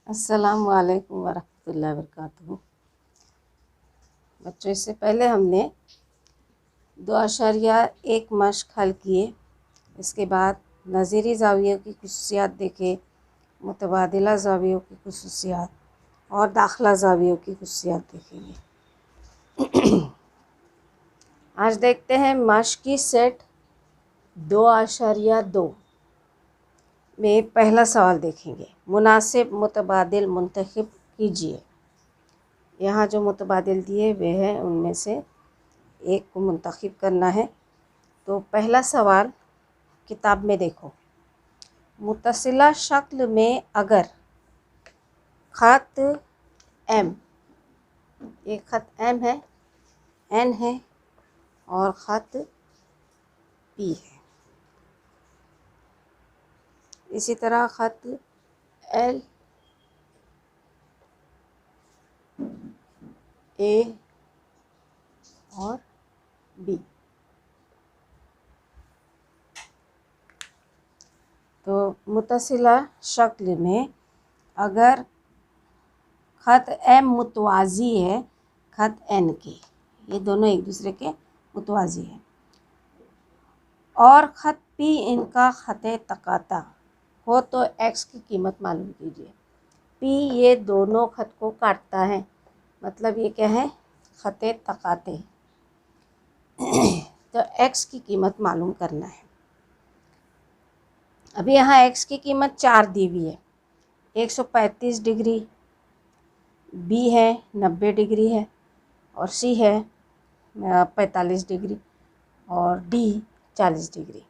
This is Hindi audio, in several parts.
अस्सलामु अलैकुम वरहमतुल्लाहि वबरकातुहू। बच्चों, इससे पहले हमने 2.1 मश्क हल किए। इसके बाद नज़ीरी ज़ावियों की खुसूसियात देखे, मुतबादिला ज़ावियों की खुसूसियात और दाखिला ज़ावियों की खुसूसियात देखेंगे। आज देखते हैं मश्क की सेट 2.2 में पहला सवाल देखेंगे। मुनासिब मुतबादिल मुंतखब कीजिए। यहाँ जो मुतबादिल दिए हुए हैं उनमें से एक को मुंतखब करना है। तो पहला सवाल किताब में देखो। मुतसिला शक्ल में अगर ख़त एम, एक ख़त एम है, एन है और ख़त पी है, इसी तरह ख़त एल, ए और बी। तो मुतसिला शक्ल में अगर ख़त एम मुतवाज़ी है ख़त एन के, ये दोनों एक दूसरे के मुतवाज़ी हैं, और ख़त पी इनका ख़त तकाता हो तो एक्स की कीमत मालूम कीजिए। पी ये दोनों ख़त को काटता है, मतलब ये क्या है, ख़त तकाते। तो एक्स की कीमत मालूम करना है। अभी यहाँ एक्स की कीमत 4 दी हुई है। 135 डिग्री, बी है 90 डिग्री है, और सी है 45 डिग्री, और डी 40 डिग्री।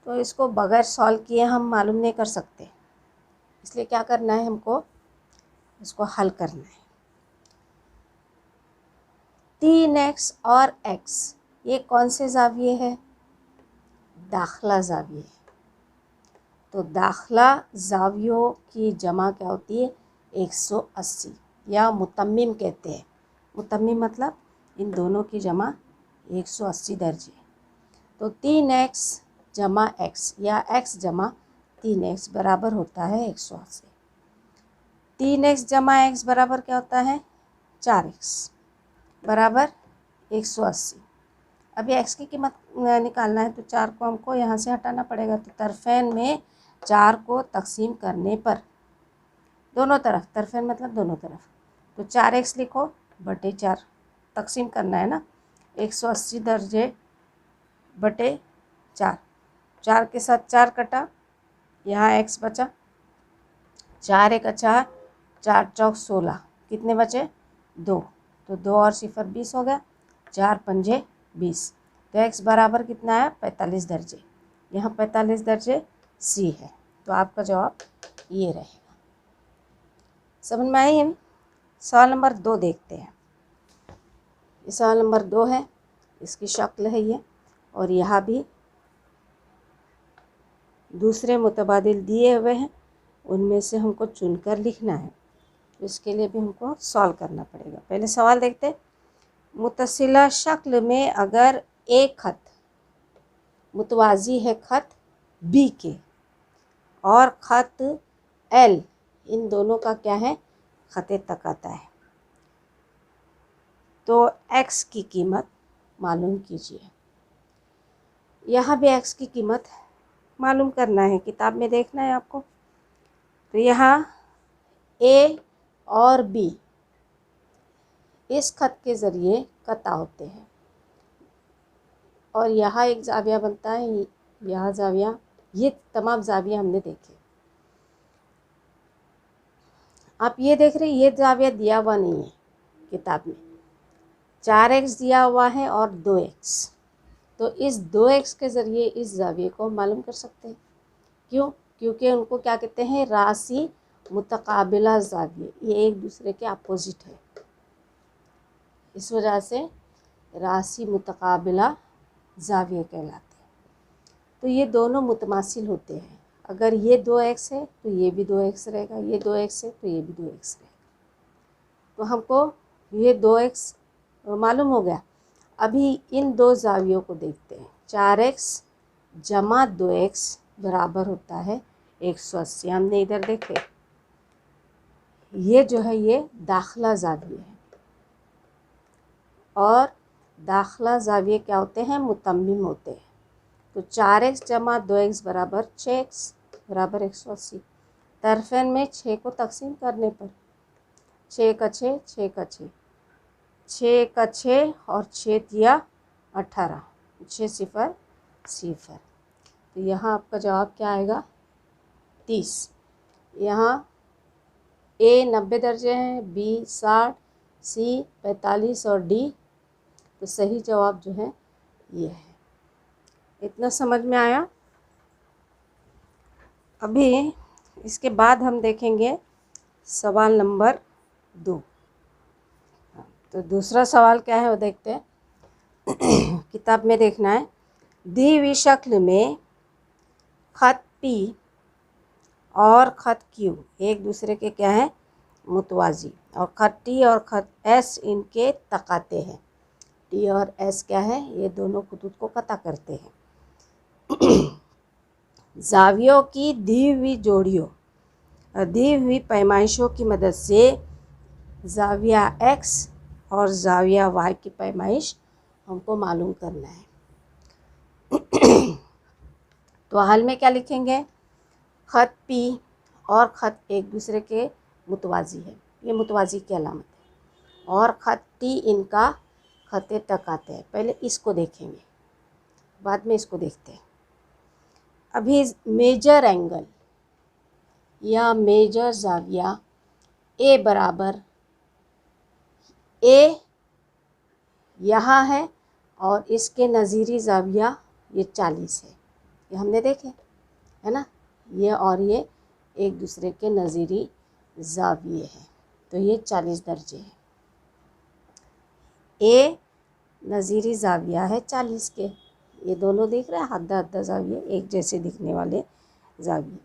तो इसको बगैर सॉल्व किए हम मालूम नहीं कर सकते, इसलिए क्या करना है, हमको इसको हल करना है। 3x और x ये कौन से ज़ाविये है, दाखिला ज़ाविये है। तो दाखिला ज़ावियों की जमा क्या होती है, 180, या मुतम्मिम कहते हैं। मुतम्मिम मतलब इन दोनों की जमा 180 दर्जे। तो 3x जमा x या x जमा 3x बराबर होता है 180। 3x जमा x बराबर क्या होता है, 4x बराबर 180। अभी x की कीमत निकालना है, तो 4 को हमको यहाँ से हटाना पड़ेगा। तो तरफ़ैन में 4 को तकसीम करने पर दोनों तरफ, तरफ़ैन मतलब दोनों तरफ, तो 4x लिखो बटे 4, तकसीम करना है ना। 180 दर्जे बटे 4, 4 के साथ 4 कटा, यहाँ x बचा, 4 एक अच्छा, 4 चौक 16, कितने बचे, 2। तो 2 और 0 20 हो गया, 4 पंजे 20। तो x बराबर कितना है, 45 दर्जे। यहाँ 45 दर्जे सी है। तो आपका जवाब ये रहेगा। समझ में आई है। सवाल नंबर 2 देखते हैं। ये सवाल नंबर 2 है, इसकी शक्ल है ये, और यहाँ भी दूसरे मुतबादिल दिए हुए हैं, उनमें से हमको चुनकर लिखना है। तो इसके लिए भी हमको सॉल्व करना पड़ेगा। पहले सवाल देखते हैं। मुतसिला शक्ल में अगर एक ख़त मुतवाज़ी है ख़त बी के, और ख़त एल इन दोनों का क्या है, ख़त तकाता है, तो एक्स की कीमत मालूम कीजिए। यहाँ भी एक्स की कीमत मालूम करना है, किताब में देखना है आपको। तो यहाँ ए और बी इस ख़त के ज़रिए कता होते हैं, और यहाँ एक ज़ाविया बनता है, यहाँ ज़ाविया, ये तमाम ज़ाविया हमने देखे। आप ये देख रहे हैं, ये ज़ाविया दिया हुआ नहीं है किताब में। 4x दिया हुआ है और 2x। तो इस 2x के ज़रिए इस ज़ाविये को मालूम कर सकते हैं। क्यों? क्योंकि उनको क्या कहते हैं, रासी मुतकाबिला ज़ाविये, ये एक दूसरे के अपोजिट है, इस वजह से रासी मुतकाबिला ज़ाविये कहलाते हैं। तो ये दोनों मुतमासिल होते हैं। अगर ये 2x है तो ये भी 2x रहेगा, ये 2x है तो ये भी 2x रहेगा। तो हमको ये 2x मालूम हो गया। अभी इन दो ज़ावियों को देखते हैं। 4x जमा 2x बराबर होता है 180। हमने इधर देखे ये जो है ये दाखला ज़ाविये है। और दाखला ज़ाविये क्या होते हैं? मुतम्मिम होते हैं। तो 4x जमा 2x बराबर 6x बराबर 180। तरफ़ैन में 6 को तकसीम करने पर 6 का 6, 6 का 6, 6 का 6 और 6 तिया 18, 6 सिफर सिफर। तो यहाँ आपका जवाब क्या आएगा? 30। यहाँ A 90 दर्जे हैं, B 60, C 45 और D, तो सही जवाब जो है ये है। इतना समझ में आया? अभी इसके बाद हम देखेंगे सवाल नंबर 2। तो दूसरा सवाल क्या है वो देखते हैं। किताब में देखना है। दी हुई शक्ल में ख़त P और ख़त Q एक दूसरे के क्या है? मुतवाज़ी। और ख़त T और ख़त S इनके तकाते हैं। T और S क्या है? ये दोनों खतूत को कता करते हैं। ज़ावियों की दी हुई जोड़ियों, दी हुई पैमाइशों की मदद से ज़ाविया X और ज़ाविया Y की पैमाइश हमको मालूम करना है। तो हाल में क्या लिखेंगे? ख़त P और ख़त एक दूसरे के मुतवाज़ी है, ये मुतवाज़ी की अलामत है। और ख़त T इनका ख़त तकाते हैं। पहले इसको देखेंगे, बाद में इसको देखते हैं। अभी मेजर एंगल या मेजर ज़ाविया A बराबर A यहाँ है और इसके नज़ीरी ज़ाविया ये 40 है। ये हमने देखे है ना, ये और ये एक दूसरे के नज़ीरी ज़ाविये हैं। तो ये 40 दर्जे हैं। A नज़ीरी ज़ाविया है 40 के। ये दोनों दिख रहे हैं, हद्दा हद्दा ज़ाविये, एक जैसे दिखने वाले ज़ाविये।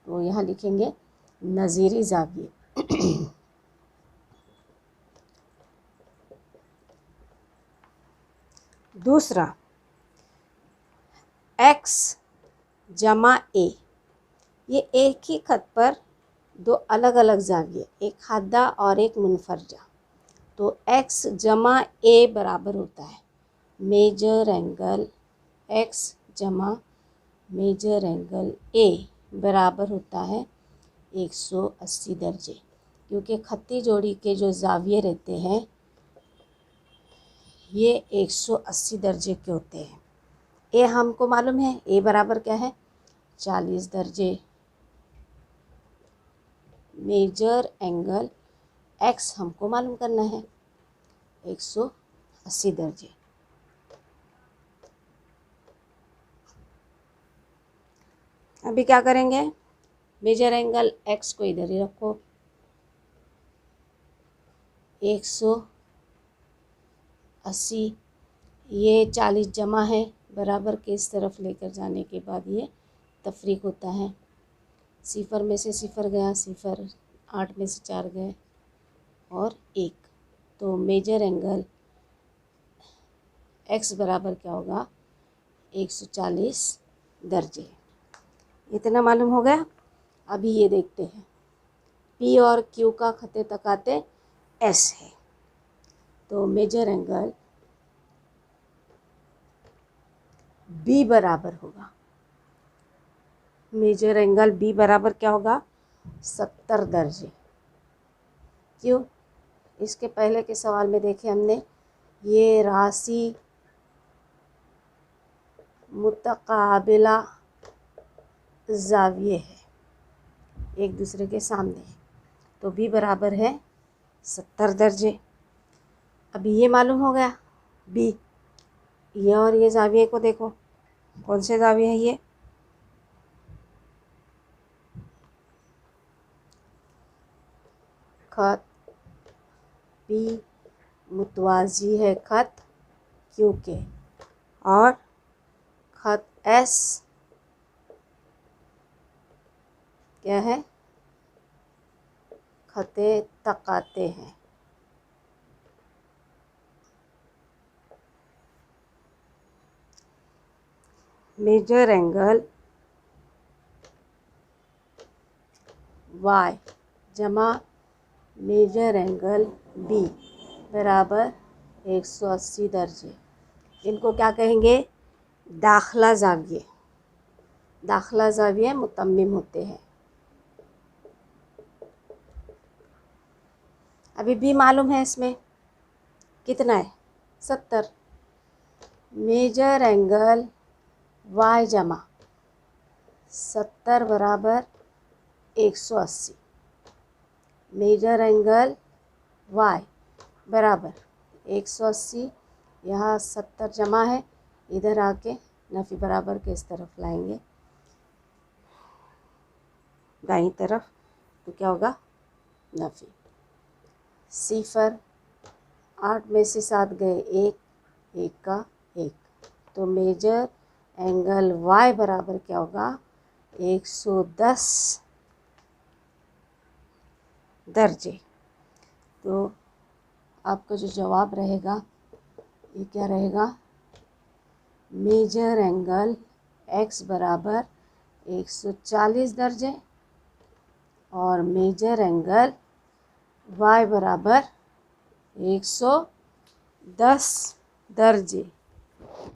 तो यहाँ लिखेंगे नज़ीरी ज़ाविये। दूसरा X जमा A, ये एक ही ख़त पर दो अलग अलग ज़ाविये, एक हद्दा और एक मुनफरजा। तो X जमा A बराबर होता है मेजर एंगल X जमा मेजर एंगल A बराबर होता है 180 दर्जे। क्योंकि खत्ती जोड़ी के जो ज़ाविये रहते हैं ये 180 दर्जे के होते हैं। A हमको मालूम है, A बराबर क्या है? 40 दर्जे। मेजर एंगल X हमको मालूम करना है 180 दर्जे। अभी क्या करेंगे? मेजर एंगल X को इधर ही रखो, 180, ये 40 जमा है, बराबर के इस तरफ लेकर जाने के बाद ये तफरीक होता है। सिफर में से सिफर गया, सिफर 8 में से 4 गए और 1। तो मेजर एंगल X बराबर क्या होगा? 140 दर्जे। इतना मालूम हो गया। अभी ये देखते हैं P और Q का खते तकाते S है। तो मेजर एंगल B बराबर होगा, मेजर एंगल B बराबर क्या होगा? 70 दर्जे। क्यों? इसके पहले के सवाल में देखे हमने, ये राशि मुतकाबिला ज़ाविये है, एक दूसरे के सामने है। तो B बराबर है 70 दर्जे। अभी ये मालूम हो गया B। ये और ये ज़ाविये को देखो, कौन से ज़ाविये हैं ये? ख़त P मुतवाज़ी है ख़त Q के, और ख़त S क्या है? खते तकाते हैं। मेजर एंगल Y जमा मेजर एंगल बी बराबर 180 दर्जे। इनको क्या कहेंगे? दाखला ज़ाविये। दाखला ज़ाविये मुतम्मिम होते हैं। अभी बी मालूम है, इसमें कितना है? 70। मेजर एंगल वाई जमा 70 बराबर 180। मेजर एंगल वाई बराबर 180, यहाँ 70 जमा है, इधर आके नफ़ी बराबर के इस तरफ लाएंगे दाईं तरफ, तो क्या होगा? नफ़ी। सिफर 8 में से 7 गए, एक का 1, तो मेजर एंगल वाई बराबर क्या होगा? 110 दर्जे। तो आपका जो जवाब रहेगा ये क्या रहेगा? मेजर एंगल एक्स बराबर 140 दर्जे और मेजर एंगल वाई बराबर 110 दर्जे।